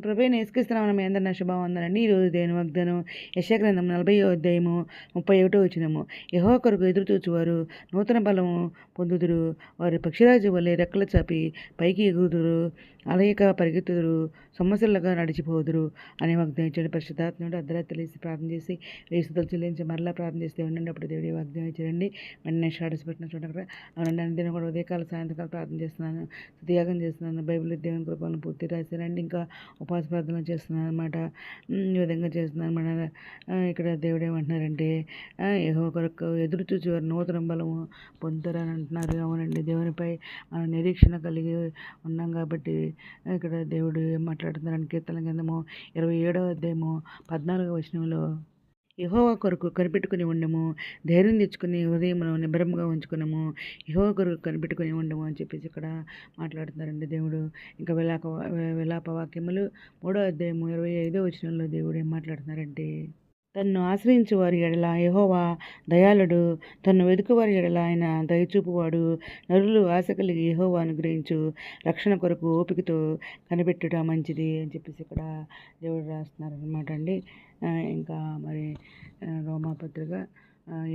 ప్రభువైన యేసుక్రీస్తునామమున మీ అందరిని శుభవందనండి. ఈరోజు దేవుని వాగ్దానం యెషయా గ్రంథం 40వ అధ్యాయము 31వ వచనము. యెహోవా కొరకు ఎదురుచూచువారు నూతన బలము పొందుదురు. వారు పక్షిరాజు వలె రెక్కలు చాపి పైకి ఎగురుదురు. అలయక పరిగెత్తుదురు. సమస్యలుగా నడిచిపోదురు అనే వాగ్దానం ఇచ్చాడు. పరిశుద్ధాత్ముడు అర్ధరాత్రి లేసి ప్రార్థన చేసి వేసుదలు చెల్లించి మరలా ప్రార్థన చేస్తే ఉండండి. అప్పుడు దేవుడి వాగ్దానం ఇచ్చాడండి. వెంటనే షాడస్ పెట్టిన చూడక అవునండి. నేను కూడా ఉదయకాల సాయంత్రకాలం ప్రార్థన చేస్తున్నాను, త్యాగం చేస్తున్నాను. బైబిల్ దేవుని కృపలను పూర్తి రాశానండి. ఇంకా ఉపవాస ప్రార్థన చేస్తున్నాను అనమాట. ఈ విధంగా చేస్తున్నాను అనమాట. ఇక్కడ దేవుడు ఏమంటున్నారంటే యెహోవా కొరకు ఎదురు చూసి వారు నూతన బలము పొందుతారని అంటున్నారు. అవునండి, దేవునిపై మనం నిరీక్షణ కలిగి ఉన్నాం కాబట్టి ఇక్కడ దేవుడు ఏం మాట్లాడుతున్నారని కీర్తన గ్రంథము 27వ అధ్యాయము 14వ వచనంలో యెహోవా కొరకు కనిపెట్టుకుని ఉండము, ధైర్యం తెచ్చుకుని హృదయమును నిబ్బరముగా ఉంచుకున్నాము, యెహోవా కొరకు కనిపెట్టుకుని ఉండము అని చెప్పేసి ఇక్కడ మాట్లాడుతున్నారండి దేవుడు. ఇంకా విలాప వాక్యములు 3వ అధ్యాయము 25వ వచనంలో దేవుడు ఏం మాట్లాడుతున్నారంటే తన్ను ఆశ్రయించు వారి ఎడల యెహోవా దయాళుడు, తన్ను వెదుకువారి ఎడల ఆయన దయచూపువాడు. నరులు ఆశ కలిగి యెహోవా అనుగ్రహించు, రక్షణ కొరకు ఓపికతో కనిపెట్టుట మంచిది అని చెప్పేసి ఇక్కడ దేవుడు రాస్తున్నారనమాట అండి. ఇంకా మరి రోమాపత్రిక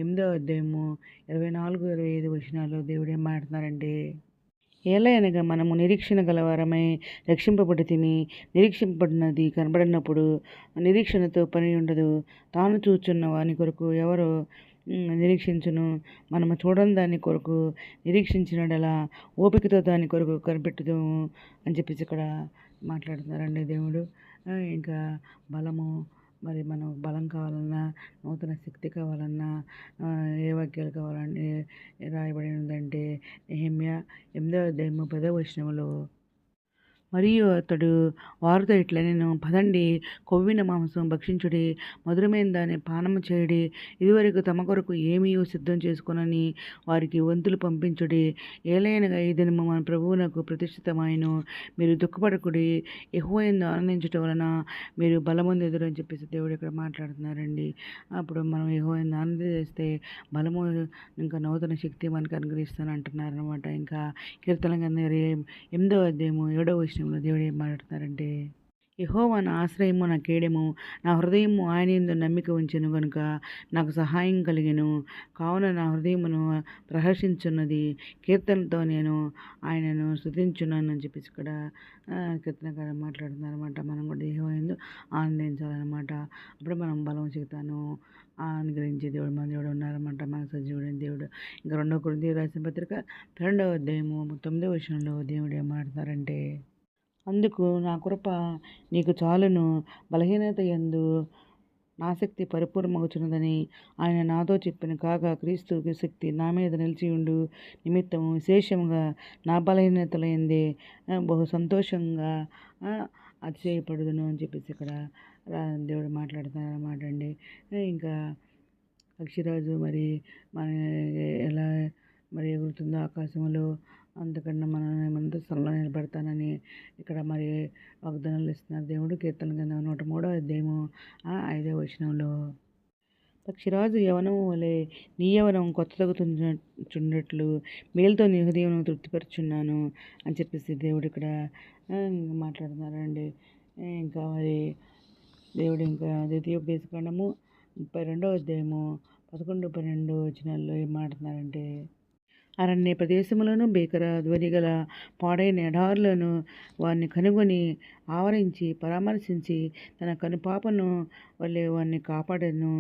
8వ అధ్యాయము 24, 25 వచనాల్లో దేవుడు ఏం మాట్లాడుతున్నారంటే ఏలయనగా మనము నిరీక్షణ గలవారమై రక్షింపబడితిమి. నిరీక్షింపబడినది కనబడినప్పుడు నిరీక్షణతో పని ఉండదు. తాను చూచున్న వాని కొరకు ఎవరు నిరీక్షించును? మనము చూడని దాని కొరకు నిరీక్షించినడలా ఓపికతో దాని కొరకు కనిపెట్టుదాము అని చెప్పేసి ఇక్కడ మాట్లాడుతున్నారండి దేవుడు. ఇంకా బలము, మరి మనం బలం కావాలన్నా, నూతన శక్తి కావాలన్నా ఏ వాక్యాలు కావాలంటే రాయబడి ఉందంటే నెహెమ్యా 8వ అధ్యాయము 10వ వచనములో మరియు అతడు వారితో ఇట్లనెను, పదండి, కొవ్విన మాంసం భక్షించుడి, మధురమైన దాన్ని పానము చేయుడి. ఇదివరకు తమ కొరకు ఏమీ సిద్ధం చేసుకొనని వారికి వంతులు పంపించుడి. ఏలైనగా ఈ దినము మన ప్రభువునకు ప్రతిష్ఠితమైను. మీరు దుఃఖపడకుడి, యెహోవా యందు ఆనందించటం వలన మీరు బలమొందెదరు అని చెప్పేసి దేవుడు ఇక్కడ మాట్లాడుతున్నారండి. అప్పుడు మనం యెహోవా యందు ఆనందిస్తే బలము, ఇంకా నూతన శక్తి మనకు అనుగ్రహిస్తాను అంటున్నారు అనమాట. ఇంకా కీర్తన గ్రంథం 8వ అధ్యాయము 7వ వచనం దేవుడు ఏం మాట్లాడుతున్నారంటే యెహోవా నా ఆశ్రయము, నా కేడెము, నా హృదయము ఆయన యందు నమ్మిక ఉంచెను గనుక నాకు సహాయం కలిగెను. కావున నా హృదయమును ప్రహర్షించున్నది, కీర్తనతో నేను ఆయనను స్తుతించున్నాను అని చెప్పేసి ఇక్కడ కీర్తనకాడ మాట్లాడుతున్నారు అనమాట. మనం కూడా యెహోవా యందు ఆనందించాలన్నమాట. అప్పుడు మనం బలం చెబుతాను అనుగ్రహించే దేవుడు మన దేవుడు ఉన్నారన్నమాట. మన సజీవుడైన దేవుడు. ఇంకా 2 కొరింథీయులకు రాసిన పత్రిక 2వ అధ్యాయము 9వ వచనంలో దేవుడు ఏం మాట్లాడతారంటే అందుకు నా కృప నీకు చాలును, బలహీనత యందు నా శక్తి పరిపూర్ణమగుచున్నదని ఆయన నాతో చెప్పిన కాగా క్రీస్తు శక్తి నా మీద నిలిచియుండు నిమిత్తము విశేషంగా నా బలహీనతల యందే బహు సంతోషంగా అతిశయపడుదును అని చెప్పేసి ఇక్కడ దేవుడు మాట్లాడుతున్నారు అన్నమాట అండి. ఇంకా పక్షిరాజు మరి మన ఎలా మరి ఎగురుతుందో ఆకాశంలో, అంతకన్నా మనమంతా స్థలంలో నిలబడతానని ఇక్కడ మరి వాగ్దానాలు ఇస్తున్నారు దేవుడు. కీర్తన గ్రంథం 103వ అధ్యాయము 5వ వచనంలో పక్షిరాజు యవనము వలె నీ యవనం కొత్త తగుచున్నట్లు మేలుతో నీ హృదయం తృప్తిపరుచున్నాను అని చెప్పేసి దేవుడు ఇక్కడ మాట్లాడుతున్నారండి. ఇంకా మరి దేవుడు ఇంకా ద్వితీయోపదేశకాండము 32వ అధ్యాయము 11, 12 వచనాల్లో ఏం మాట్లాడుతున్నారంటే అరణ్య ప్రదేశములను భీకర ధ్వని గల పాడైన ఎడారులను వారిని కనుగొని ఆవరించి పరామర్శించి తన కనుపాపను వల్లే వారిని కాపాడెను.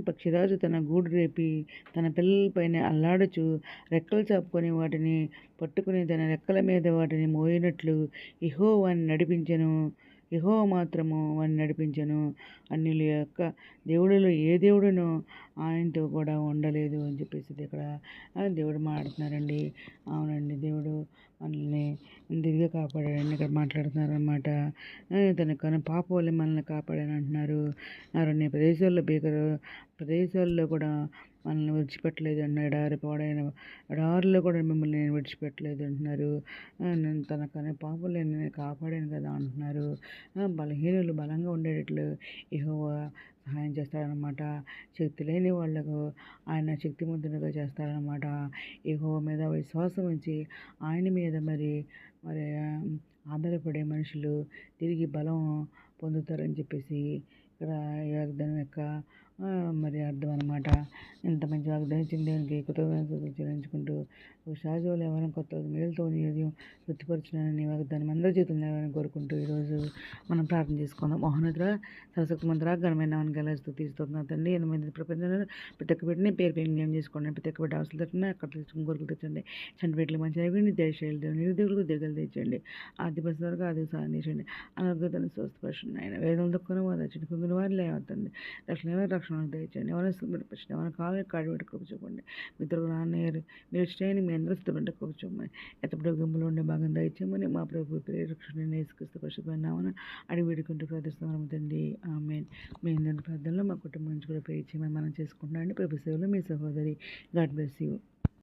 పక్షిరాజు తన గూడు రేపి తన పిల్లలపైన అల్లాడుచు రెక్కలు చాపుకొని వాటిని పట్టుకుని తన రెక్కల మీద వాటిని మోయినట్లు యెహోవా వారిని నడిపించెను. యెహోవా మాత్రము వారిని నడిపించెను. అన్యుల యొక్క దేవుడిలో ఏ దేవుడునో ఆయనతో కూడా ఉండలేదు అని చెప్పేసి ఇక్కడ దేవుడు మాట్లాడుతున్నారండి. అవునండి, దేవుడు మనల్ని దివ్య కాపాడాడని ఇక్కడ మాట్లాడుతున్నారు అన్నమాట. తన పాప వల్ల మనల్ని కాపాడని అంటున్నారు. అరణ్య ప్రదేశాల్లో భీకర ప్రదేశాల్లో కూడా మనల్ని విడిచిపెట్టలేదు అన్నాడు. ఎడారిలో కూడా మిమ్మల్ని నేను విడిచిపెట్టలేదు అంటున్నారు. నేను తన పాపలు నేను కాపాడాను కదా అంటున్నారు. బలహీనులు బలంగా ఉండేటట్లు యెహోవా సహాయం చేస్తాడనమాట. శక్తి లేని వాళ్లకు ఆయన శక్తిమంతునిగా చేస్తాడనమాట. యెహోవా మీద విశ్వాసం ఉంచి ఆయన మీద మరి ఆధారపడే మనుషులు తిరిగి బలం పొందుతారని చెప్పేసి ఇక్కడ ఈ వాగ్దానం యొక్క మరి అర్థం అనమాట. ఇంత మంచి వాగ్దానం ఇచ్చిన దేవునికి కృతజ్ఞతలు చెల్లించుకుంటూ సహజంలో ఎవరైనా కొత్త మేలుతో ఉదయం తృప్తిపరచునని వాగ్దానం అందరి జీవితంలో ఎవరైనా కోరుకుంటూ ఈరోజు మనం ప్రార్థన చేసుకుందాం. మహోన్నతుడ సరస్వతి మంత్ర ఘనమైన గల స్థుతి స్తోత్రం తండ్రి. ఎంతమంది ప్రపంచంలో ప్రతి ఒక్క బిడ్డని పేరు పేరు జ్ఞానం చేసుకోండి. ప్రతి ఒక్క బిడ్డ అవసరం తట్టున అక్కడ తెచ్చుకుని కోరికలు తెచ్చండి. చంటి బిడ్డలు మంచి అయిపోయింది దేశాలు నిరుద్యోగులకు దిగలు తెచ్చండి. ఆర్థిక వరకు ఆర్థిక సాధన చేయండి. అనారోగ్యతను స్వస్థపరచండి. ఆయన వేదనలు తక్కువ వాదచ్చండి. కుంగిన వారు లేవతండి. రక్షణ దయచండి. ఎవరైనా స్థిరపరచండి. ఎవరైనా కాలు కాడి పెట్టి కృప చూపండి. మిత్రులు నాన్నయ్యారు మీరు ఇష్టమైన మీ అందరూ స్థిరపడ్డ కృప చూపమని ఎత్తప్పుడు గుంపులో ఉండే భాగం దయచేయమని మా ప్రభు రక్షణ నేసుక్రీస్తు పరిశుభ్రనామన అడిగి వేడుకుంటూ ప్రార్థిస్తున్నాము తండ్రి. ఆమేన్. మీ అందరి ప్రార్థనలో మా కుటుంబం నుంచి కూడా ప్రేర్ చేయమని మనం చేసుకుంటున్నాం అండి. ప్రభు సేవలో మీ సహోదరి. God bless you.